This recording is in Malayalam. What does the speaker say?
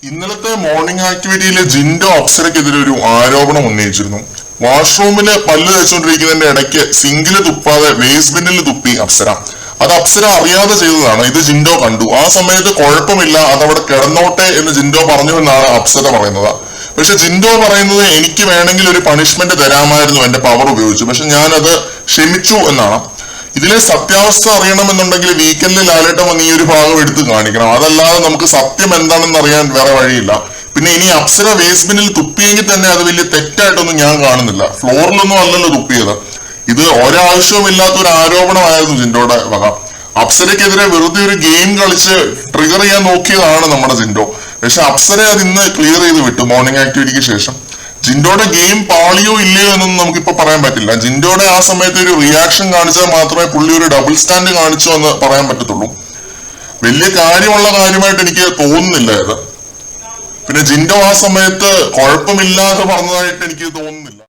ഇന്നലത്തെ മോർണിംഗ് ആക്ടിവിറ്റിയിൽ ജിൻഡോ അപ്സരക്കെതിരെ ഒരു ആരോപണം ഉന്നയിച്ചിരുന്നു. വാഷ്റൂമില് പല്ല് തേച്ചുകൊണ്ടിരിക്കുന്നതിന്റെ ഇടയ്ക്ക് സിങ്കില് തുപ്പാതെ വേസ്റ്റ് ബിന്നിൽ തുപ്പി അപ്സര. അത് അപ്സര അറിയാതെ ചെയ്തതാണ്. ഇത് ജിൻഡോ കണ്ടു. ആ സമയത്ത് കുഴപ്പമില്ല, അതവിടെ കിടന്നോട്ടെ എന്ന് ജിൻഡോ പറഞ്ഞു എന്നാണ് അപ്സര പറയുന്നത്. പക്ഷെ ജിൻഡോ പറയുന്നത് എനിക്ക് വേണമെങ്കിൽ ഒരു പണിഷ്മെന്റ് തരാമായിരുന്നു എന്റെ പവർ ഉപയോഗിച്ചു, പക്ഷെ ഞാനത് ക്ഷമിച്ചു എന്നാണ്. ഇതിലെ സത്യാവസ്ഥ അറിയണമെന്നുണ്ടെങ്കിൽ വീക്കെൻഡിൽ ലാലേട്ടൻ വന്ന് ഈ ഒരു ഭാഗം എടുത്ത് കാണിക്കണം. അതല്ലാതെ നമുക്ക് സത്യം എന്താണെന്ന് അറിയാൻ വേറെ വഴിയില്ല. പിന്നെ ഇനി അപ്സര വേസ്റ്റ് ബിന്നിൽ തുപ്പിയെങ്കിൽ തന്നെ അത് വലിയ തെറ്റായിട്ടൊന്നും ഞാൻ കാണുന്നില്ല. ഫ്ലോറിലൊന്നും അല്ലല്ലോ തുപ്പിയത്. ഇത് ഒരാവശ്യവുമില്ലാത്ത ഒരു ആരോപണമായിരുന്നു ജിൻഡോയുടെ വക. അപ്സരക്കെതിരെ വെറുതെ ഒരു ഗെയിം കളിച്ച് ട്രിഗർ ചെയ്യാൻ നോക്കിയതാണ് നമ്മുടെ ജിൻഡോ. പക്ഷെ അപ്സര അത് ഇന്ന് ക്ലിയർ ചെയ്ത് വിട്ടു മോർണിംഗ് ആക്ടിവിറ്റിക്ക് ശേഷം. ജിൻഡോയുടെ ഗെയിം പാളിയോ ഇല്ലയോ എന്നൊന്നും നമുക്കിപ്പോ പറയാൻ പറ്റില്ല. ജിൻഡോയുടെ ആ സമയത്ത് ഒരു റിയാക്ഷൻ കാണിച്ചാൽ മാത്രമേ പുള്ളി ഒരു ഡബിൾ സ്റ്റാൻഡ് കാണിച്ചോ എന്ന് പറയാൻ പറ്റത്തുള്ളൂ. വലിയ കാര്യമുള്ള കാര്യമായിട്ട് എനിക്ക് തോന്നുന്നില്ല ഇത്. പിന്നെ ജിൻഡോ ആ സമയത്ത് കുഴപ്പമില്ലാതെ പറഞ്ഞതായിട്ട് എനിക്ക് തോന്നുന്നില്ല.